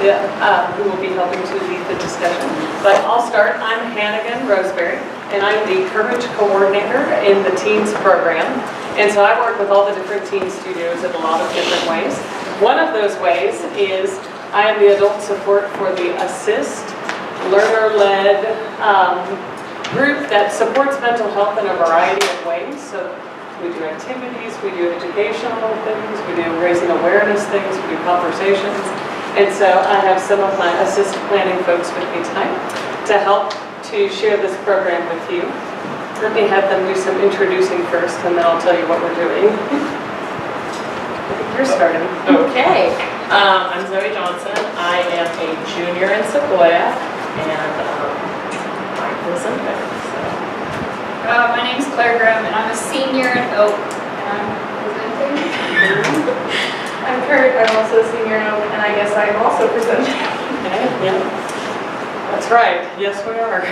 who will be helping to lead the discussion. But I'll start. I'm Hannegan Roseberry, and I'm the Courage Coordinator in the Teens program. And so I work with all the different teen studios in a lot of different ways. One of those ways is I am the adult support for the Assist learner-led group that supports mental health in a variety of ways. So we do activities, we do educational things, we do raising awareness things, we do conversations. And so I have some of my Assist planning folks with me tonight to help to share this program with you. Let me have them do some introducing first, and then I'll tell you what we're doing. You're starting. Okay. I'm Zoe Johnson. I am a junior in Sequoia, and Mike is in there. My name is Claire Graham, and I'm a senior in Oak, and I'm presenting. I'm Kurt. I'm also a senior in Oak, and I guess I'm also presenting. Okay, yeah. That's right. Yes, we are.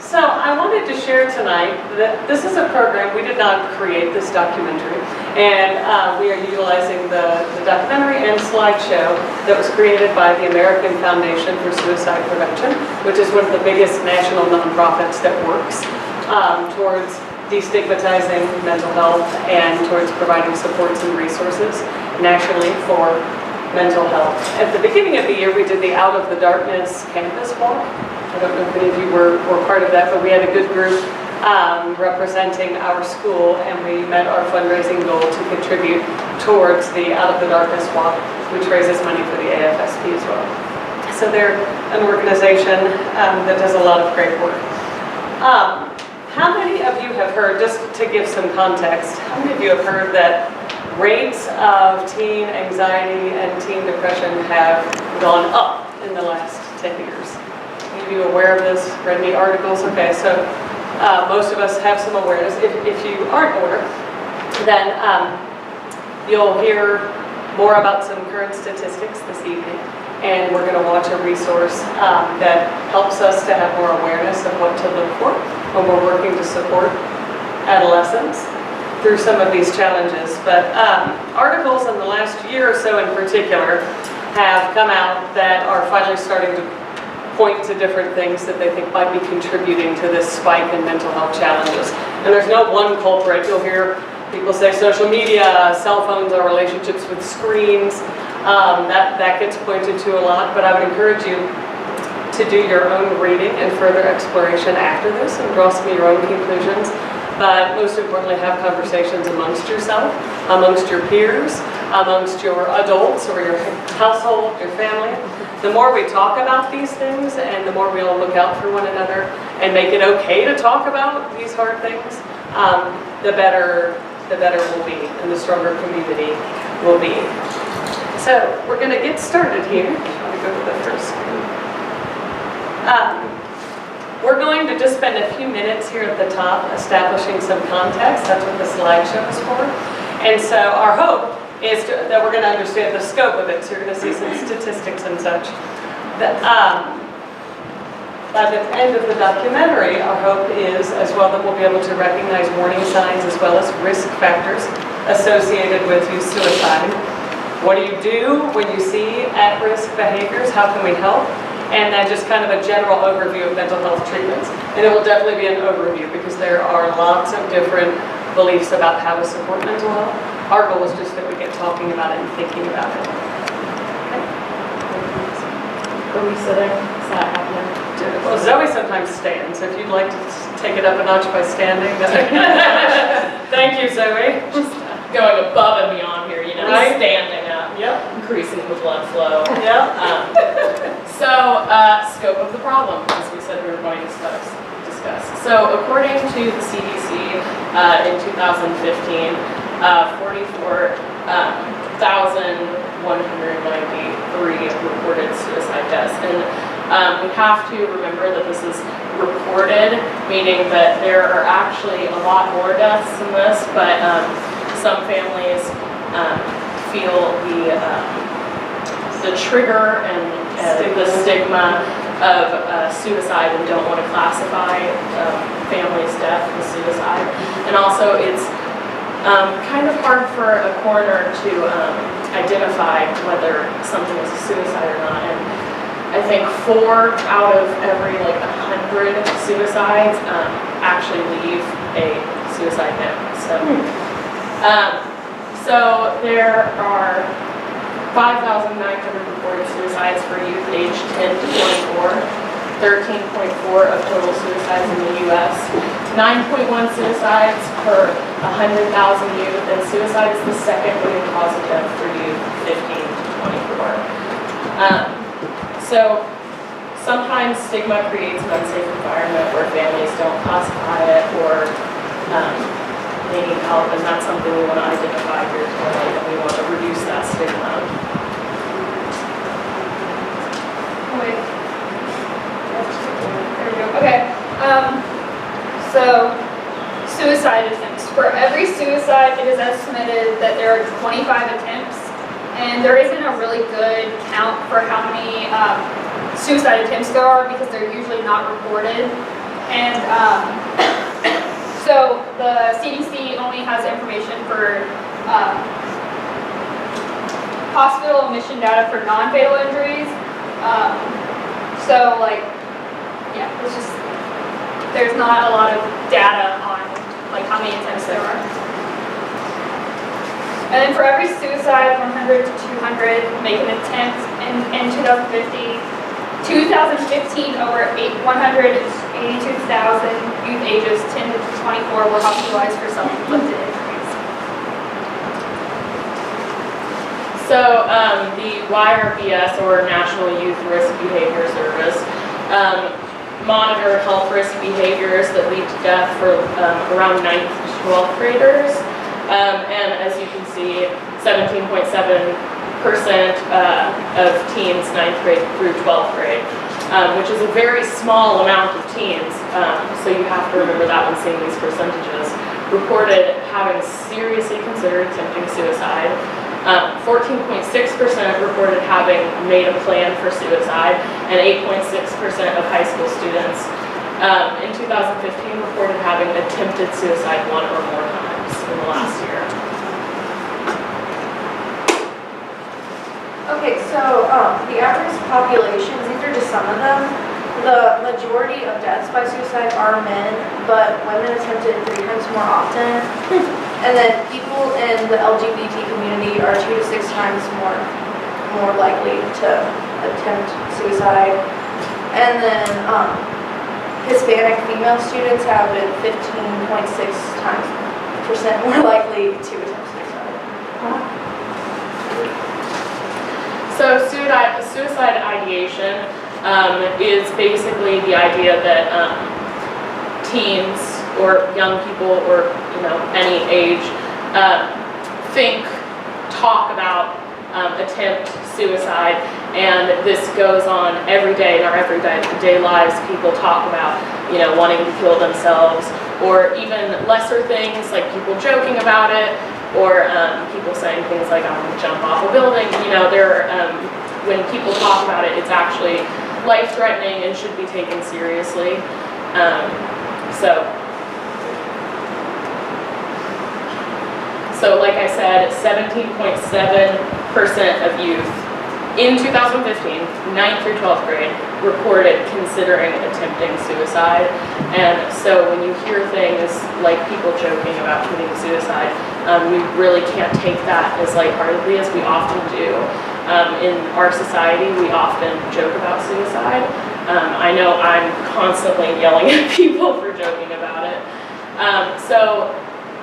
So I wanted to share tonight that this is a program. We did not create this documentary, and we are utilizing the documentary and slideshow that was created by the American Foundation for Suicide Prevention, which is one of the biggest national nonprofits that works towards destigmatizing mental health and towards providing supports and resources nationally for mental health. At the beginning of the year, we did the Out of the Darkness campus walk. I don't know if any of you were part of that, but we had a good group representing our school, and we met our fundraising goal to contribute towards the Out of the Darkness walk, which raises money for the AFSP as well. So they're an organization that does a lot of great work. How many of you have heard, just to give some context, how many of you have heard that rates of teen anxiety and teen depression have gone up in the last 10 years? Are you aware of this? Read any articles? Okay, so most of us have some awareness. If you aren't aware, then you'll hear more about some current statistics this evening, and we're going to watch a resource that helps us to have more awareness of what to look for when we're working to support adolescents through some of these challenges. But articles in the last year or so in particular have come out that are finally starting to point to different things that they think might be contributing to this spike in mental health challenges. And there's no one culprit. You'll hear people say social media, cell phones, our relationships with screens. That gets pointed to a lot, but I would encourage you to do your own reading and further exploration after this and draw some of your own conclusions. But most importantly, have conversations amongst yourself, amongst your peers, amongst your adults or your household, your family. The more we talk about these things and the more we'll look out for one another and make it okay to talk about these hard things, the better we'll be and the stronger community will be. So we're going to get started here. I'm going to go to the first screen. We're going to just spend a few minutes here at the top establishing some context. That's what the slideshow is for. And so our hope is that we're going to understand the scope of it. So you're going to see some statistics and such. That, by the end of the documentary, our hope is as well that we'll be able to recognize warning signs as well as risk factors associated with youth suicide. What do you do when you see at-risk behaviors? How can we help? And then just kind of a general overview of mental health treatments. And it will definitely be an overview because there are lots of different beliefs about how to support mental health. Our goal is just that we get talking about it and thinking about it. Okay. Are we sitting? Is that happening? Well, Zoe sometimes stands, so if you'd like to take it up a notch by standing. Thank you, Zoe. Just going above and beyond here, you know, right? Standing up. Yep. Increasing the blood flow. Yep. So, scope of the problem, as we said we were going to discuss. So, according to the CDC, in 2015, 44,193 reported suicide deaths. And we have to remember that this is reported, meaning that there are actually a lot more deaths than this, but some families feel the trigger and the stigma of suicide and don't want to classify family's death as suicide. And also it's kind of hard for a coroner to identify whether something is a suicide or not. And I think 4 out of every like 100 suicides actually leave a suicide note. So there are 5,900 reported suicides for youth aged 10 to 24, 13.4 of total suicides in the U.S., 9.1 suicides per 100,000 youth, and suicide is the second leading cause of death for youth 15 to 24. So sometimes stigma creates an unsafe environment where families don't classify it or they need help, and that's something we want to identify here today, and we want to reduce that stigma. Wait. There we go. Okay. So, suicide attempts. For every suicide, it is estimated that there are 25 attempts, and there isn't a really good count for how many suicide attempts there are because they're usually not reported. And so the CDC only has information for hospital admission data for non-fatal injuries. So like, yeah, it's just, there's not a lot of data on like how many attempts there are. And then for every suicide, 100 to 200 make an attempt in 2015. 2015, over 182,000 youth ages 10 to 24 were hospitalized for self-inflicted injuries. So the YRBS, or National Youth Risk Behavior Service, monitor health risk behaviors that lead to death for around 9th to 12th graders. And as you can see, 17.7% of teens 9th grade through 12th grade, which is a very small amount of teens. So you have to remember that when seeing these percentages. Reported having seriously considered attempting suicide. 14.6% reported having made a plan for suicide, and 8.6% of high school students in 2015 reported having attempted suicide 1 or more times in the last year. Okay, so the average populations, these are just some of them. The majority of deaths by suicide are men, but women attempt it 3 times more often. And then people in the LGBT community are 2 to 6 times more likely to attempt suicide. And then Hispanic female students have been 15.6% more likely to attempt suicide. So suicide ideation is basically the idea that teens or young people or any age talk about attempt suicide, and this goes on every day in our everyday lives. People talk about wanting to kill themselves, or even lesser things like people joking about it, or people saying things like I'm going to jump off a building. When people talk about it, it's actually life-threatening and should be taken seriously. So like I said, 17.7% of youth in 2015, 9th through 12th grade, reported considering attempting suicide. And so when you hear things like people joking about committing suicide, we really can't take that as lightheartedly as we often do. In our society, we often joke about suicide. I know I'm constantly yelling at people for joking about it.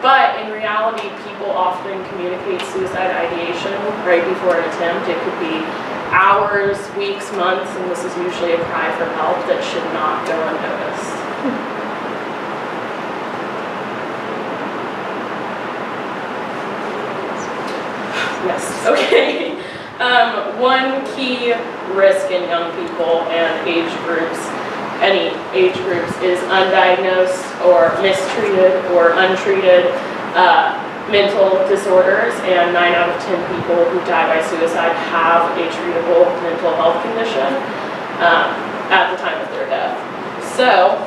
But in reality, people often communicate suicide ideation right before an attempt. It could be hours, weeks, months, and this is usually a cry for help that should not go unnoticed. Yes, okay. One key risk in young people and any age groups, is undiagnosed or mistreated or untreated mental disorders, and 9 out of 10 people who die by suicide have a treatable mental health condition at the time of their death. So,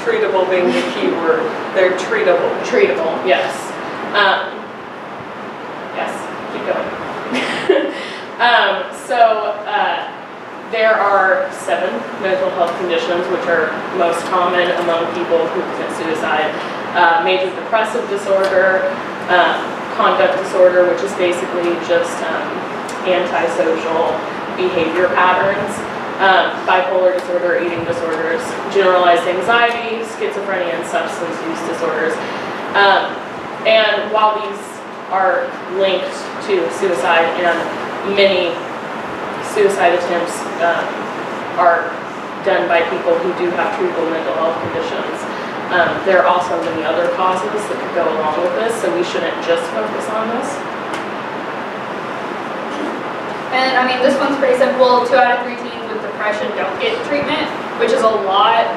Treatable being the key word. They're treatable. treatable, yes. Yes, There are 7 mental health conditions which are most common among people who commit suicide. Major depressive disorder, conduct disorder, which is basically just antisocial behavior patterns, bipolar disorder, eating disorders, generalized anxiety, schizophrenia, and substance use disorders. And while these are linked to suicide, and many suicide attempts are done by people who do have treatable mental health conditions, there are also many other causes that could go along with this, so we shouldn't just focus on this. And I mean, this one's pretty simple. 2 out of 3 teens with depression don't get treatment, which is a lot.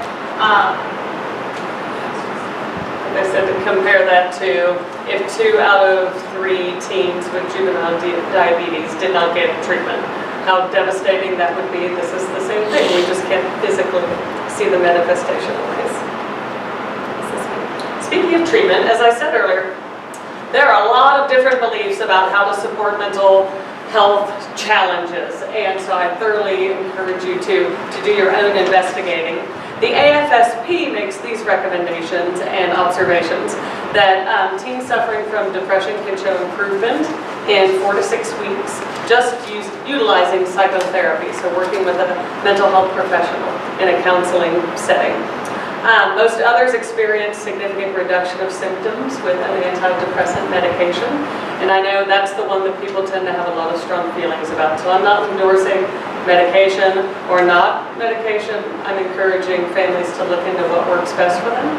Like I said, to compare that to if 2 out of 3 teens with juvenile diabetes did not get treatment, how devastating that would be. This is the same thing. We just can't physically see the manifestation of this. Speaking of treatment, as I said earlier, there are a lot of different beliefs about how to support mental health challenges, and so I thoroughly encourage you to do your own investigating. The AFSP makes these recommendations and observations that teens suffering from depression can show improvement in 4 to 6 weeks, just utilizing psychotherapy, so working with a mental health professional in a counseling setting. Most others experience significant reduction of symptoms with an antidepressant medication, and I know that's the one that people tend to have a lot of strong feelings about. So I'm not endorsing medication or not medication. I'm encouraging families to look into what works best for them.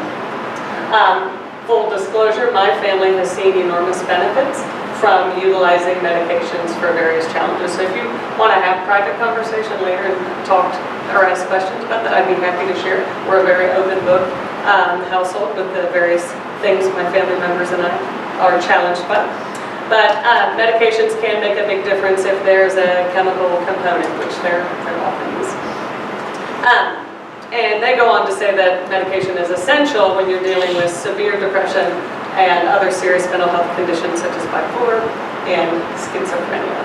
Full disclosure, my family has seen enormous benefits from utilizing medications for various challenges. So if you want to have private conversation later and talk or ask questions about that, I'd be happy to share. We're a very open book household with the various things my family members and I are challenged by. But medications can make a big difference if there's a chemical component, which there often is. And they go on to say that medication is essential when you're dealing with severe depression and other serious mental health conditions such as bipolar and schizophrenia.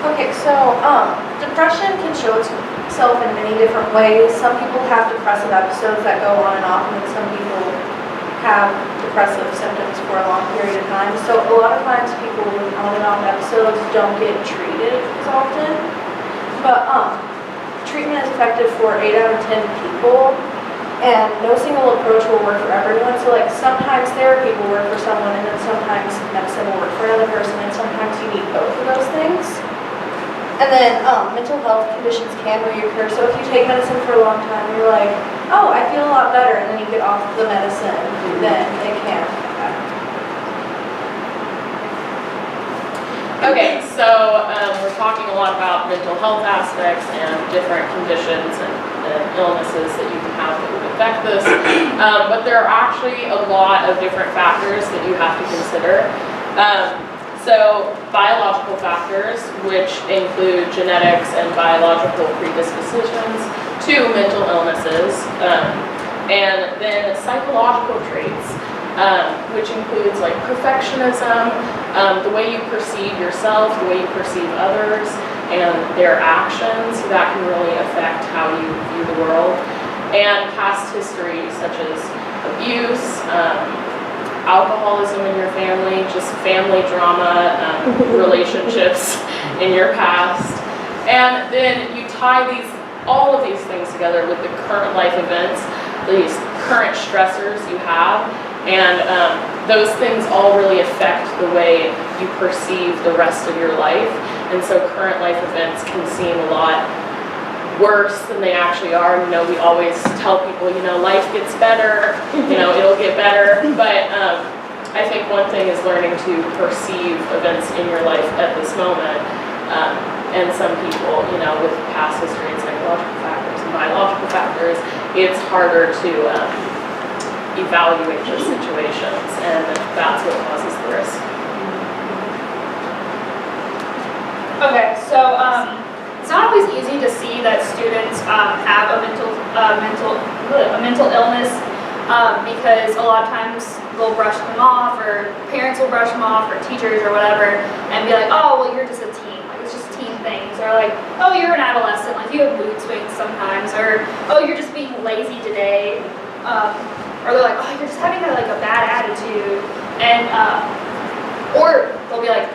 Okay, so depression can show itself in many different ways. Some people have depressive episodes that go on and off, and then some people have depressive symptoms for a long period of time. So a lot of times people with on and off episodes don't get treated as often. But treatment is effective for 8 out of 10 people, and no single approach will work for everyone. So like sometimes therapy will work for someone, and then sometimes medicine will work for another person, and sometimes you need both of those things. And then mental health conditions can reoccur. So if you take medicine for a long time, you're like, oh, I feel a lot better, and then you get off the medicine, then it can come back. Okay, so we're talking a lot about mental health aspects and different conditions and illnesses that you can have that would affect this, but there are actually a lot of different factors that you have to consider. So biological factors, which include genetics and biological predispositions to mental illnesses, and then psychological traits, which includes like perfectionism, the way you perceive yourself, the way you perceive others, and their actions that can really affect how you view the world, and past history such as abuse, alcoholism in your family, just family drama, relationships in your past, and then you tie all of these things together with the current life events, these current stressors you have, and those things all really affect the way you perceive the rest of your life. And so current life events can seem a lot worse than they actually are. You know, we always tell people, you know, life gets better, you know, it'll get better. But I think one thing is learning to perceive events in your life at this moment. And some people, you know, with past history and psychological factors and biological factors, it's harder to evaluate those situations, and that's what causes the risk. Okay, so it's not always easy to see that students have a mental illness because a lot of times they'll brush them off, or parents will brush them off, or teachers or whatever, and be like, oh, well, you're just a teen, like it's just teen things, or like, oh, you're an adolescent, like you have mood swings sometimes, or oh, you're just being lazy today, or they're like, oh, you're just having a bad attitude, and or they'll be like,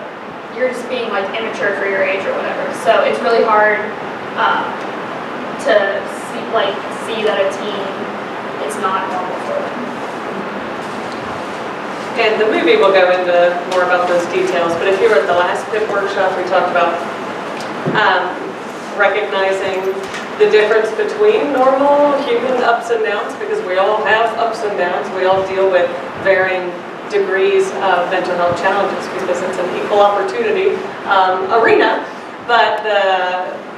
you're just being like immature for your age or whatever. So it's really hard to see that a teen, it's not normal for them. And the movie will go into more about those details, but if you were at the last PIP workshop, we talked about recognizing the difference between normal human ups and downs, because we all have ups and downs. We all deal with varying degrees of mental health challenges because it's an equal opportunity arena. But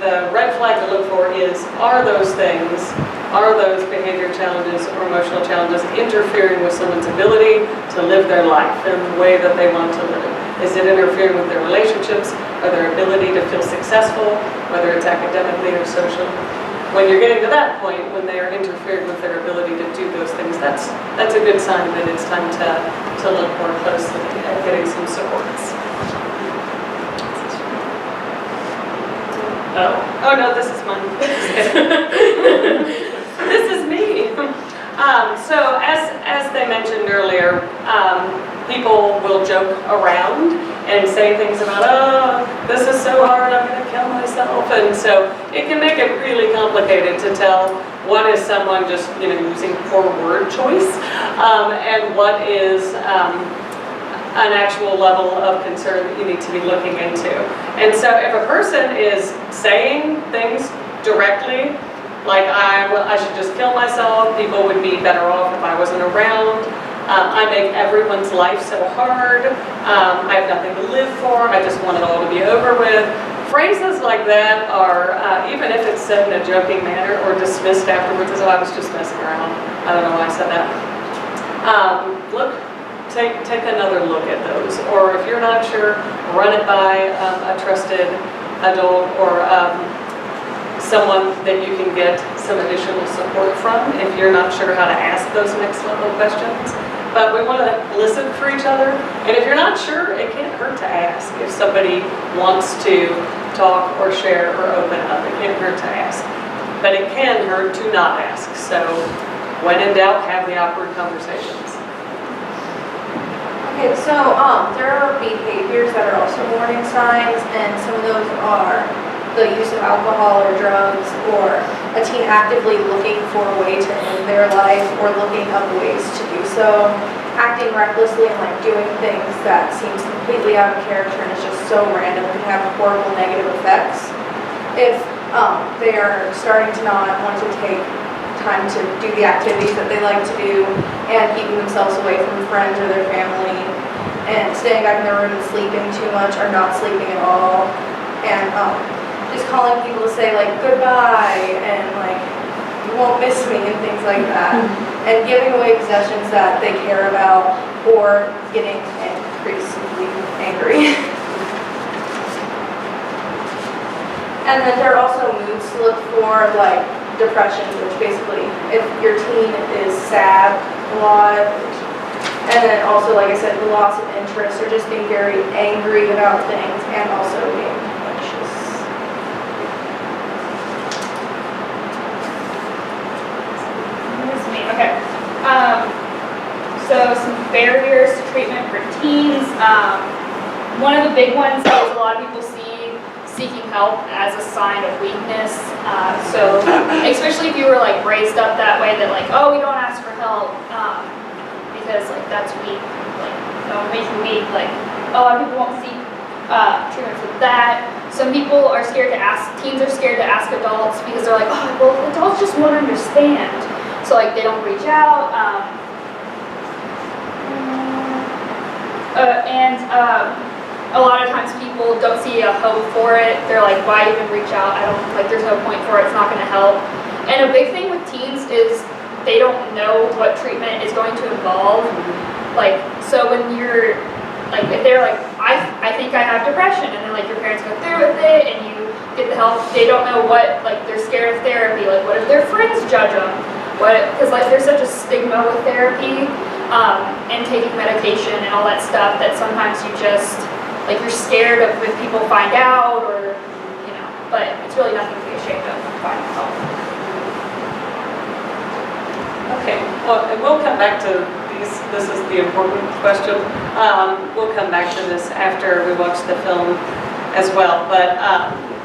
the red flag to look for is, are those things, are those behavior challenges or emotional challenges interfering with someone's ability to live their life in the way that they want to live it? Is it interfering with their relationships or their ability to feel successful, whether it's academically or socially? When you're getting to that point, when they are interfering with their ability to do those things, that's a good sign that it's time to look more closely at getting some supports. Oh no, this is mine. This is me. So as they mentioned earlier, people will joke around and say things about, oh, this is so hard, I'm going to kill myself. And so it can make it really complicated to tell what is someone just using poor word choice and what is an actual level of concern that you need to be looking into. And so if a person is saying things directly, like I should just kill myself, people would be better off if I wasn't around, I make everyone's life so hard, I have nothing to live for, I just want it all to be over with. Phrases like that are, even if it's said in a joking manner or dismissed afterwards as, oh, I was just messing around, I don't know why I said that. Take another look at those, or if you're not sure, run it by a trusted adult or someone that you can get some additional support from if you're not sure how to ask those next level questions. But we want to listen for each other, and if you're not sure, it can't hurt to ask. If somebody wants to talk or share or open up, it can't hurt to ask. But it can hurt to not ask, so when in doubt, have the awkward conversations. Okay, so there are behaviors that are also warning signs, and some of those are the use of alcohol or drugs, or a teen actively looking for a way to end their life or looking up ways to do so, acting recklessly and doing things that seems completely out of character and is just so random and can have horrible negative effects. If they are starting to not want to take time to do the activities that they like to do, and keeping themselves away from friends or their family, and staying back in their room and sleeping too much or not sleeping at all, and just calling people to say goodbye and you won't miss me and things like that, and giving away possessions that they care about, or getting increasingly angry. And then there are also moods to look for, depression, which basically, if your teen is sad a lot, and then also, like I said, the loss of interest, or just being very angry about things, and also being anxious. Here's me. Okay. So some barriers to treatment for teens. One of the big ones is a lot of people see seeking help as a sign of weakness. So especially if you were raised up that way, that oh, we don't ask for help because that's weak, that would make you weak. A lot of people won't seek treatment for that. Some people are scared to ask, teens are scared to ask adults because they're like, oh, well, adults just won't understand. So they don't reach out. A lot of times people don't see a hope for it. They're like, why even reach out? There's no point for it, it's not gonna help. And a big thing with teens is they don't know what treatment is going to involve. So when you're, if they're I think I have depression, and then your parents go through with it, and you get the help, they don't know what, they're scared of therapy, what if their friends judge them? because like there's such a stigma with therapy and taking medication and all that stuff that sometimes you just, like you're scared of if people find out or, you know, but it's really nothing to be ashamed of finding help. Okay, well, and we'll come back to these, this is the important question. We'll come back to this after we watch the film as well, but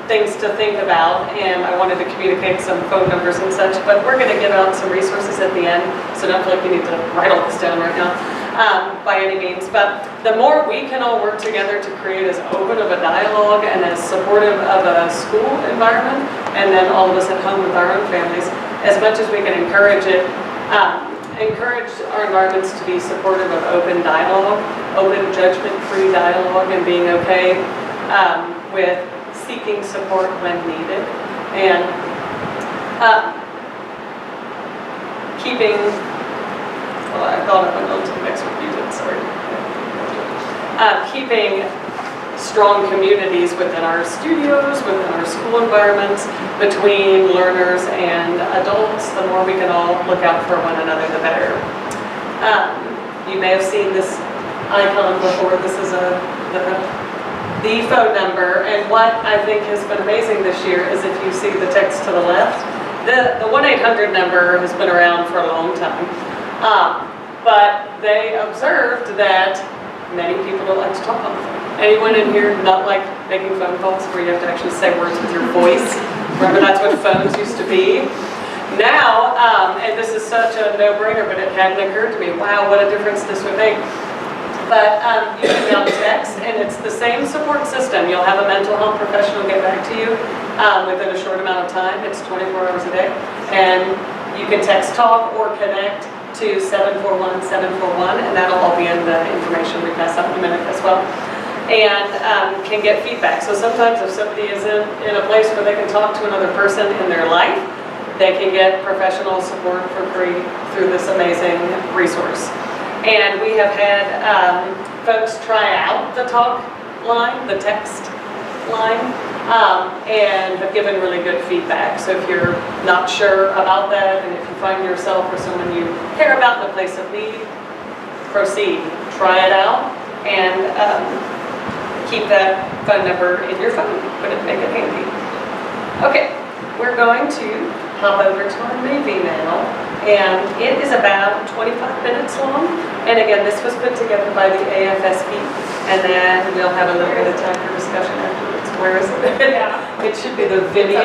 things to think about, and I wanted to communicate some phone numbers and such, but we're gonna give out some resources at the end, so don't feel like you need to write all this down right now by any means, but the more we can all work together to create as open of a dialogue and as supportive of a school environment, and then all of us at home with our own families, as much as we can encourage it, encourage our environments to be supportive of open dialogue, open judgment-free dialogue, and being okay with seeking support when needed, and keeping, well, I thought I went on to the next one, you did, sorry. Keeping strong communities within our studios, within our school environments, between learners and adults. The more we can all look out for one another, the better. You may have seen this icon before. This is the phone number, and what I think has been amazing this year is if you see the text to the left, the 1-800 number has been around for a long time, but they observed that many people don't like to talk on the phone. Anyone in here not like making phone calls where you have to actually say words with your voice? Remember, that's what phones used to be. Now, and this is such a no-brainer, but it hadn't occurred to me, wow, what a difference this would make. But you can now text, and it's the same support system. You'll have a mental health professional get back to you within a short amount of time. It's 24 hours a day. And you can text, talk, or connect to 741-741, and that'll all be in the information we pass out in a minute as well. And can get feedback. So sometimes if somebody is in a place where they can talk to another person in their life, they can get professional support for free through this amazing resource. And we have had folks try out the talk line, the text line, and have given really good feedback. So if you're not sure about that, and if you find yourself or someone you care about in a place of need, proceed, try it out, and keep that phone number in your phone, make it handy. Okay, we're going to hop over to our movie now, and it is about 25 minutes long. And again, this was put together by the AFSP, and then we'll have a little bit of time for discussion afterwards. Where is it? Yeah. It should be the video.